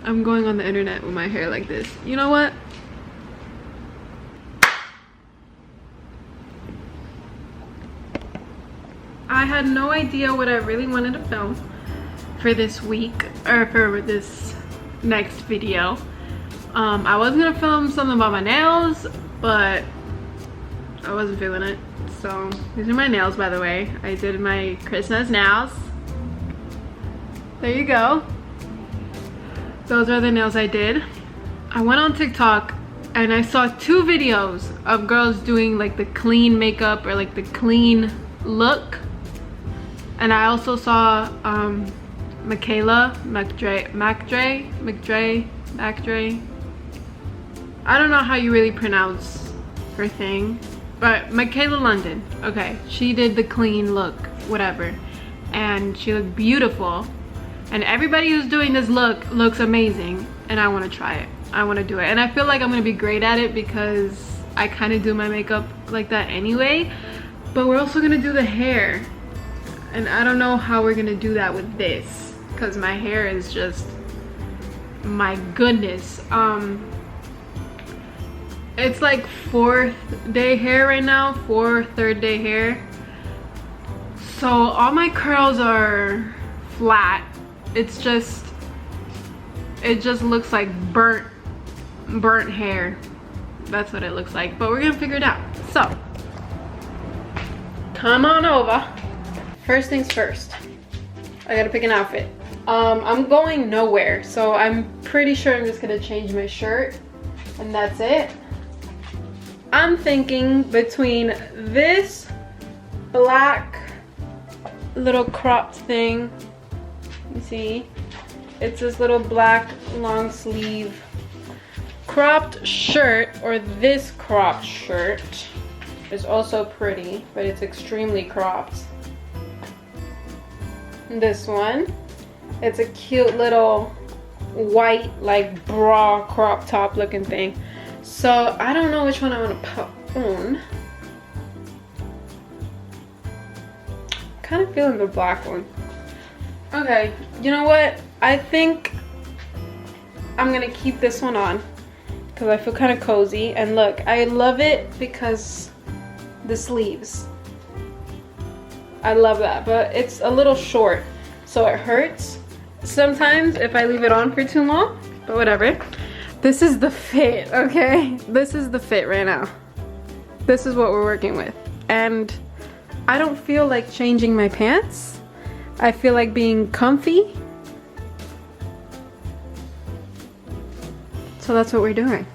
I'm going on the internet with my hair like this. You know what? I had no idea what I really wanted to film for this week, or for this next video. I was gonna film something about my nails, but I wasn't feeling it. So these are my nails, by the way. I did my Christmas nails. There you go. Those are the nails I did. I went on TikTok and I saw 2 videos of girls doing like the clean makeup or like the clean look. And I also saw Michaela McDre. I don't know how you really pronounce her thing, but Michaela London. Okay, she did the clean look, whatever, and she looked beautiful. And everybody who's doing this look looks amazing, and I want to try it. I want to do it, and I feel like I'm gonna be great at it because I kind of do my makeup like that anyway. But we're also gonna do the hair, and I don't know how we're gonna do that with this because my hair is just, my goodness. It's like 4th day hair right now, 3rd day hair. So all my curls are flat. It just looks like burnt hair. That's what it looks like, but we're gonna figure it out. So come on over. First things first, I gotta pick an outfit. I'm going nowhere, so I'm pretty sure I'm just gonna change my shirt and that's it. I'm thinking between this black little cropped thing, you see, it's this little black long sleeve cropped shirt, or this cropped shirt is also pretty, but it's extremely cropped. This one, it's a cute little white like bra crop top looking thing. So I don't know which one I want to put on. Kind of feeling the black one. Okay, you know what? I think I'm gonna keep this one on because I feel kind of cozy. And look, I love it because the sleeves. I love that, but it's a little short, so it hurts sometimes if I leave it on for too long, but whatever. This is the fit, okay? This is the fit right now. This is what we're working with. And I don't feel like changing my pants. I feel like being comfy. So that's what we're doing.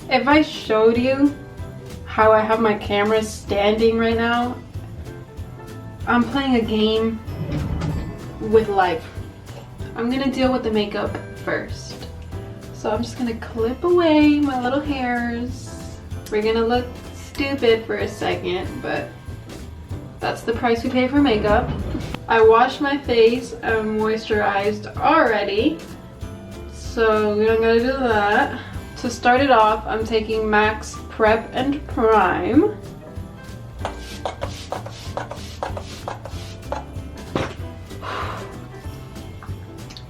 If I showed you how I have my camera standing right now, I'm playing a game with life. I'm gonna deal with the makeup first. So I'm just gonna clip away my little hairs. We're gonna look stupid for a second, but that's the price we pay for makeup. I washed my face and moisturized already, so we don't gotta do that. To start it off, I'm taking MAC's Prep and Prime.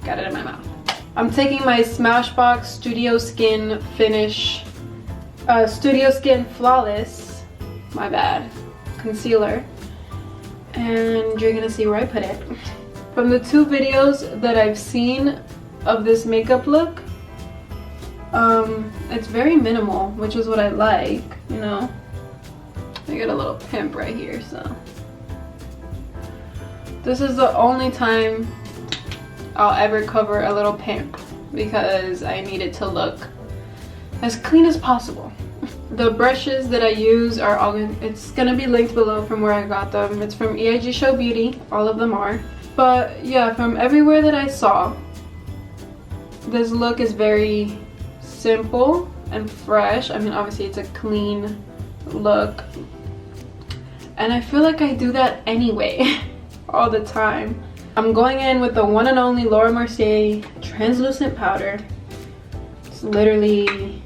Got it in my mouth. I'm taking my Smashbox Studio Skin Flawless, my bad, concealer, and you're gonna see where I put it. From the 2 videos that I've seen of this makeup look, it's very minimal, which is what I like, you know. I got a little pimp right here, so. This is the only time I'll ever cover a little pimp because I need it to look as clean as possible. The brushes that I use are all, it's gonna be linked below from where I got them. It's from EIG Show Beauty, all of them are. But yeah, from everywhere that I saw, this look is very simple and fresh. I mean, obviously it's a clean look. And I feel like I do that anyway, all the time. I'm going in with the one and only Laura Mercier translucent powder. It's literally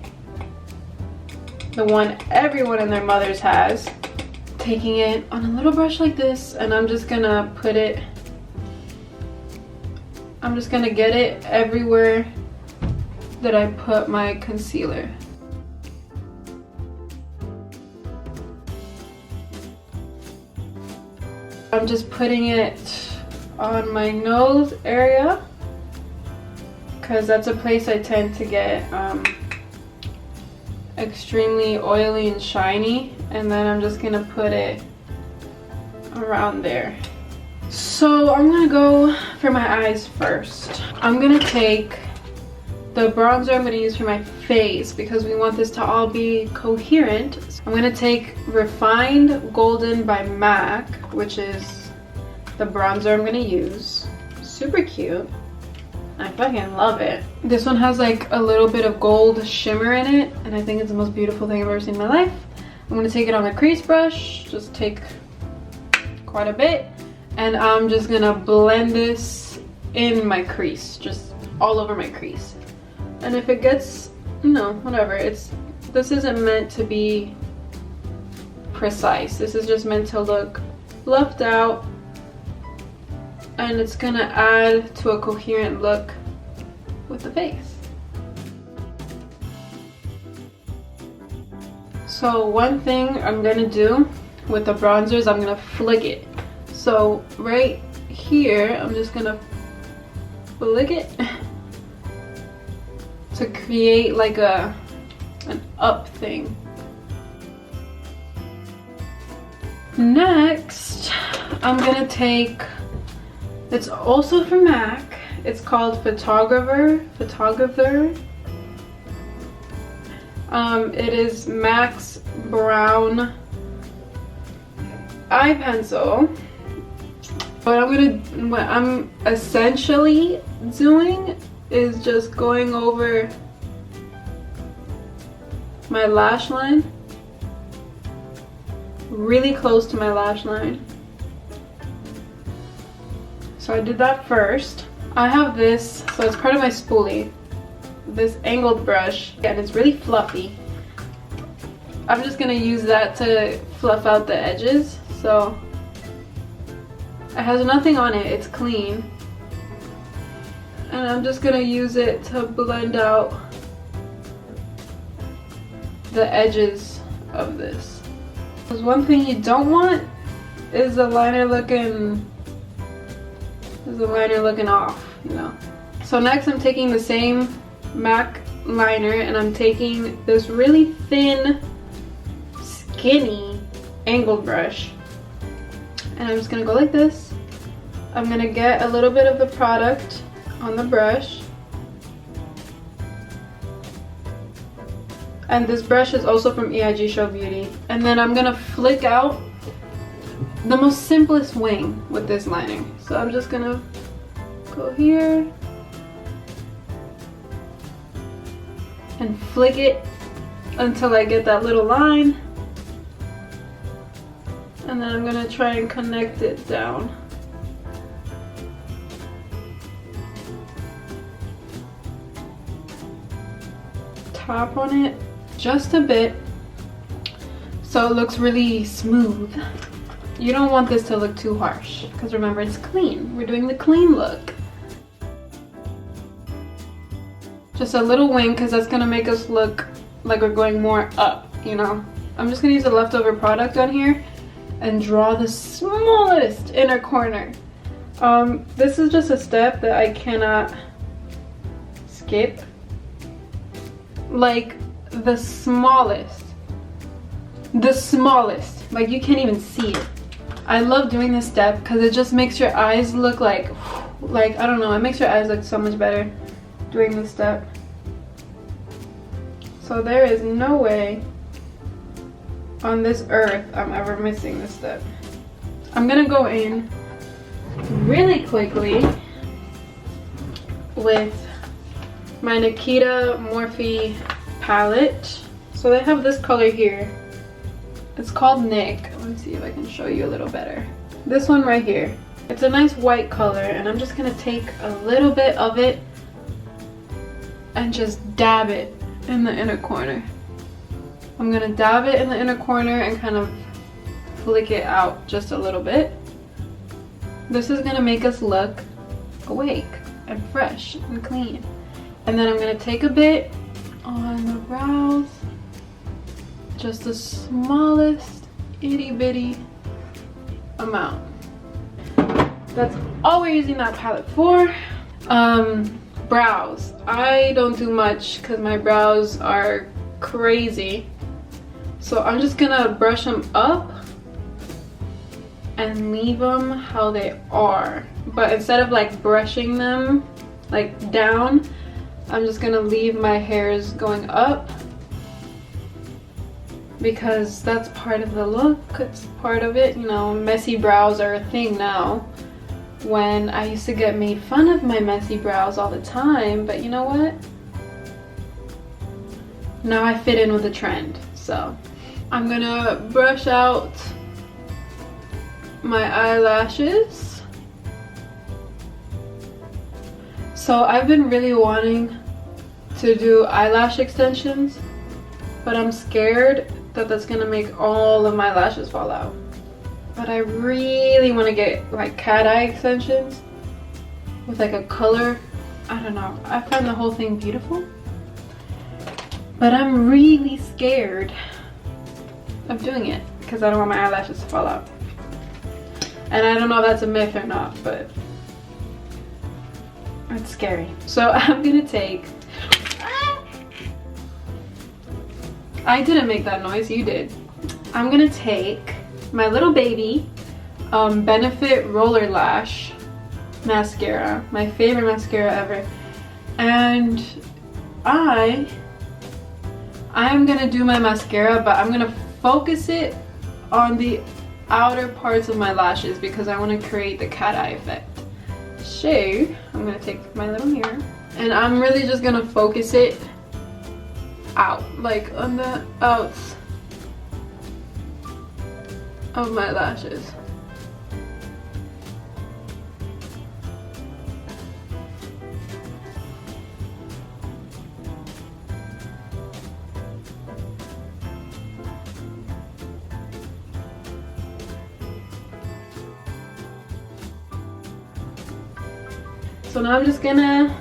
the one everyone and their mothers has. Taking it on a little brush like this, and I'm just gonna put it, I'm just gonna get it everywhere that I put my concealer. I'm just putting it on my nose area because that's a place I tend to get extremely oily and shiny, and then I'm just gonna put it around there. So I'm gonna go for my eyes first. I'm gonna take the bronzer I'm gonna use for my face because we want this to all be coherent. So I'm gonna take Refined Golden by MAC, which is the bronzer I'm gonna use. Super cute. I fucking love it. This one has like a little bit of gold shimmer in it, and I think it's the most beautiful thing I've ever seen in my life. I'm gonna take it on the crease brush, just take quite a bit, and I'm just gonna blend this in my crease, just all over my crease. And if it gets, you know, whatever, this isn't meant to be precise. This is just meant to look fluffed out, and it's gonna add to a coherent look with the face. So one thing I'm gonna do with the bronzer is I'm gonna flick it. So right here, I'm just gonna flick it to create like an up thing. Next, I'm gonna take, it's also from MAC, it's called Photogravure. It is MAC's brown eye pencil. What I'm essentially doing is just going over my lash line, really close to my lash line. So I did that first. I have this, so it's part of my spoolie, this angled brush, and it's really fluffy. I'm just gonna use that to fluff out the edges. So it has nothing on it, it's clean. And I'm just gonna use it to blend out the edges of this. Because one thing you don't want is the liner looking off, you know. So next I'm taking the same MAC liner, and I'm taking this really thin, skinny angled brush, and I'm just gonna go like this. I'm gonna get a little bit of the product on the brush, and this brush is also from EIG Show Beauty. And then I'm gonna flick out the most simplest wing with this lining. So I'm just gonna go here and flick it until I get that little line, and then I'm gonna try and connect it down. Tap on it just a bit so it looks really smooth. You don't want this to look too harsh because remember, it's clean. We're doing the clean look. Just a little wing because that's gonna make us look like we're going more up, you know. I'm just gonna use the leftover product on here and draw the smallest inner corner. This is just a step that I cannot skip. Like the smallest, like you can't even see it. I love doing this step because it just makes your eyes look like I don't know, it makes your eyes look so much better doing this step. So there is no way on this earth I'm ever missing this step. I'm gonna go in really quickly with my Nikita Morphie palette. So they have this color here. It's called Nick. Let me see if I can show you a little better. This one right here. It's a nice white color, and I'm just gonna take a little bit of it and just dab it in the inner corner. I'm gonna dab it in the inner corner and kind of flick it out just a little bit. This is gonna make us look awake and fresh and clean. And then I'm gonna take a bit on the brows, just the smallest itty bitty amount. That's all we're using that palette for. Brows. I don't do much because my brows are crazy. So I'm just gonna brush them up and leave them how they are. But instead of like brushing them like down, I'm just gonna leave my hairs going up because that's part of the look. It's part of it, you know. Messy brows are a thing now. When I used to get made fun of my messy brows all the time, but you know what? Now I fit in with the trend. So I'm gonna brush out my eyelashes. So I've been really wanting to do eyelash extensions, but I'm scared that that's gonna make all of my lashes fall out. But I really want to get like cat eye extensions with like a color. I don't know, I find the whole thing beautiful, but I'm really scared of doing it because I don't want my eyelashes to fall out. And I don't know if that's a myth or not, but it's scary. So I'm gonna take, I didn't make that noise, you did. I'm gonna take my little baby Benefit Roller Lash mascara, my favorite mascara ever, and I am gonna do my mascara, but I'm gonna focus it on the outer parts of my lashes because I want to create the cat eye effect. So I'm gonna take my little mirror and I'm really just gonna focus it out, like on the outs of my lashes. So now I'm just gonna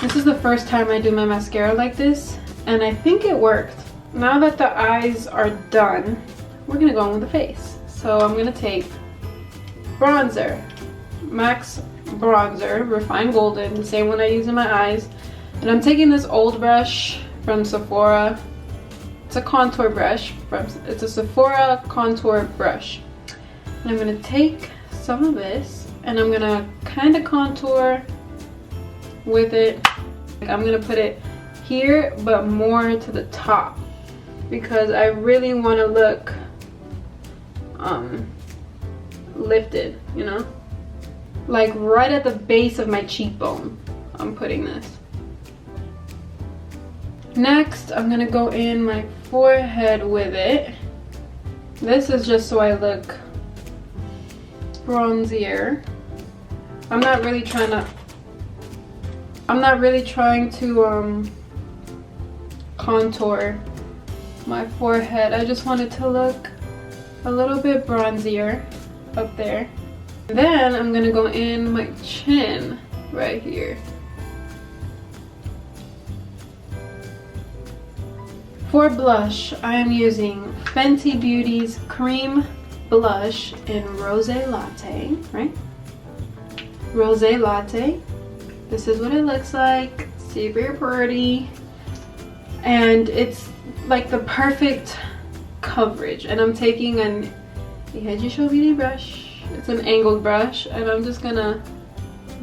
this is the first time I do my mascara like this, and I think it worked. Now that the eyes are done, we're gonna go on with the face. So I'm gonna take bronzer, MAC bronzer, Refined Golden, the same one I use in my eyes. And I'm taking this old brush from Sephora. It's a contour brush, it's a Sephora contour brush. And I'm gonna take some of this and I'm gonna kind of contour with it. I'm gonna put it here, but more to the top because I really want to look lifted, you know, like right at the base of my cheekbone. I'm putting this. Next, I'm gonna go in my forehead with it. This is just so I look bronzier. I'm not really trying to contour my forehead. I just want it to look a little bit bronzier up there. Then I'm gonna go in my chin right here. For blush, I am using Fenty Beauty's Cream Blush in Rose Latte, right? Rose Latte. This is what it looks like, super pretty. And it's like the perfect coverage. And I'm taking an hehe beauty brush. It's an angled brush, and I'm just gonna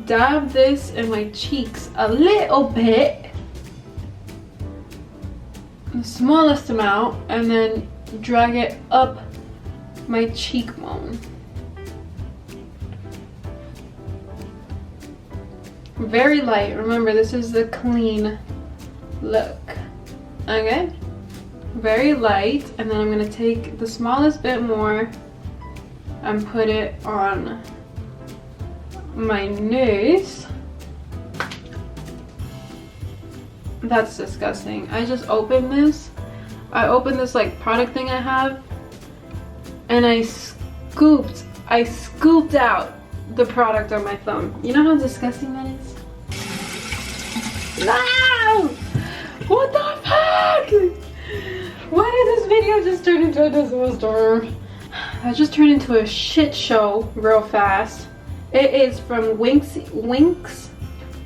dab this in my cheeks a little bit, the smallest amount, and then drag it up my cheekbone. Very light. Remember, this is the clean look. Okay, very light. And then I'm gonna take the smallest bit more and put it on my nose. That's disgusting. I just opened this. I opened this like product thing I have, and I scooped out the product on my thumb. You know how disgusting that is? No! What the fuck? Why did this video just turn into a disaster? I just turned into a shit show real fast. It is from Winky Lux.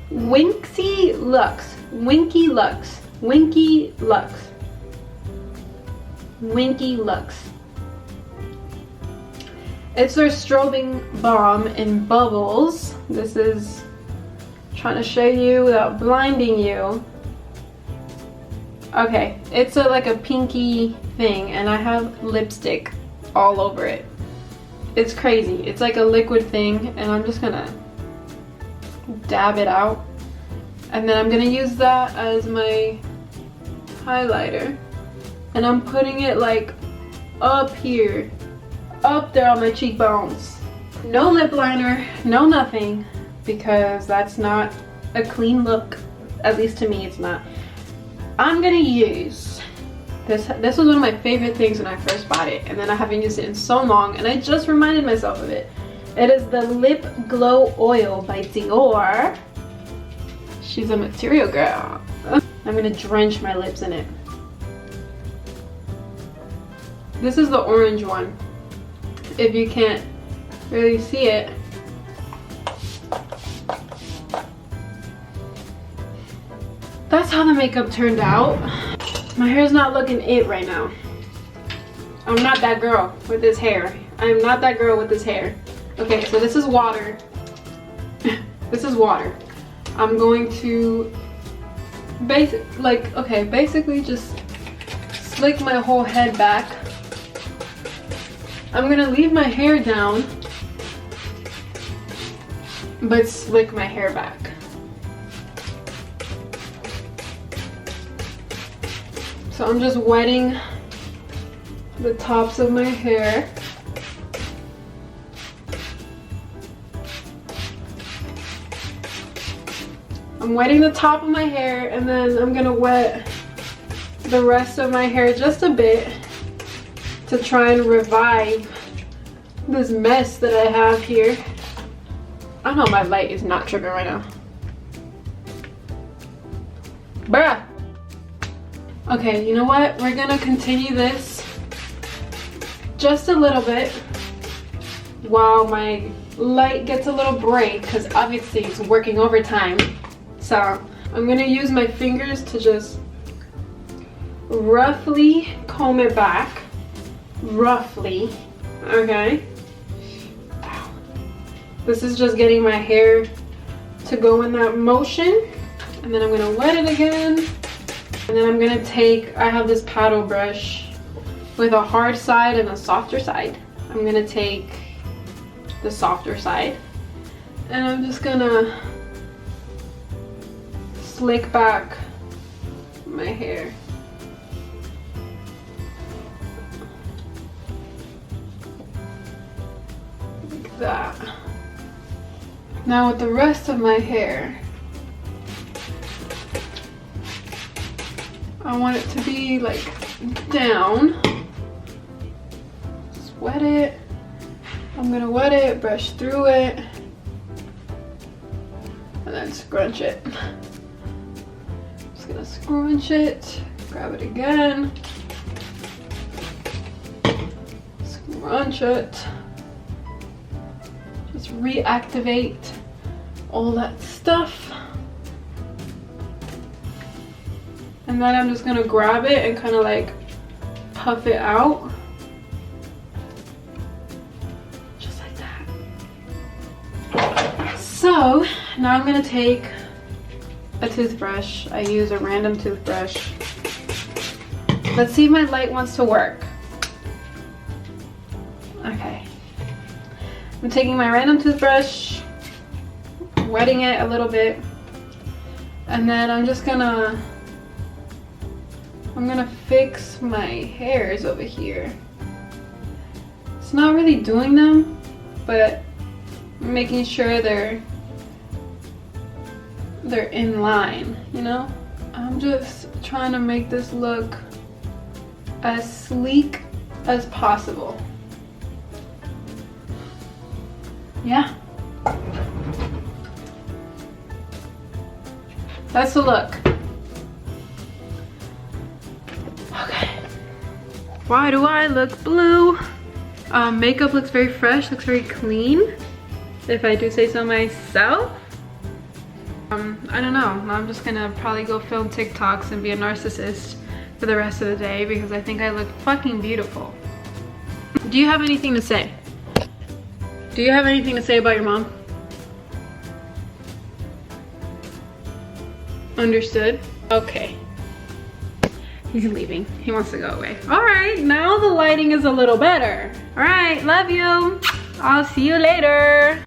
Winky Lux. Winky Lux. Winky Lux. It's their strobing balm in bubbles. This is trying to show you without blinding you. Okay, it's like a pinky thing, and I have lipstick all over it. It's crazy. It's like a liquid thing, and I'm just gonna dab it out, and then I'm gonna use that as my highlighter, and I'm putting it like up here, up there on my cheekbones. No lip liner, no nothing, because that's not a clean look. At least to me, it's not. I'm gonna use this. This was one of my favorite things when I first bought it, and then I haven't used it in so long, and I just reminded myself of it. It is the Lip Glow Oil by Dior. She's a material girl. I'm gonna drench my lips in it. This is the orange one, if you can't really see it. That's how the makeup turned out. My hair's not looking it right now. I'm not that girl with this hair. I'm not that girl with this hair. Okay, so this is water. This is water. I'm going to basically just slick my whole head back. I'm gonna leave my hair down, but slick my hair back. So I'm just wetting the tops of my hair. I'm wetting the top of my hair, and then I'm gonna wet the rest of my hair just a bit to try and revive this mess that I have here. I know my light is not tripping right now. Bruh. Okay, you know what? We're gonna continue this just a little bit while my light gets a little break, because obviously it's working overtime. So I'm gonna use my fingers to just roughly comb it back. Roughly, okay? This is just getting my hair to go in that motion, and then I'm gonna wet it again. And then I'm gonna take, I have this paddle brush with a hard side and a softer side. I'm gonna take the softer side, and I'm just gonna slick back my hair. Like that. Now with the rest of my hair, I want it to be like down. Just wet it. I'm gonna wet it, brush through it, and then scrunch it. Just gonna scrunch it, grab it again, scrunch it. Just reactivate all that stuff. And then I'm just gonna grab it and kind of like puff it out. Just like that. So now I'm gonna take a toothbrush. I use a random toothbrush. Let's see if my light wants to work. Okay. I'm taking my random toothbrush, wetting it a little bit, and then I'm gonna fix my hairs over here. It's not really doing them, but making sure they're in line, you know? I'm just trying to make this look as sleek as possible. Yeah, That's the look. Okay. Why do I look blue? Makeup looks very fresh, looks very clean, if I do say so myself. I don't know. I'm just gonna probably go film TikToks and be a narcissist for the rest of the day because I think I look fucking beautiful. Do you have anything to say? Do you have anything to say about your mom? Understood? Okay. He's leaving. He wants to go away. All right, now the lighting is a little better. All right, love you. I'll see you later.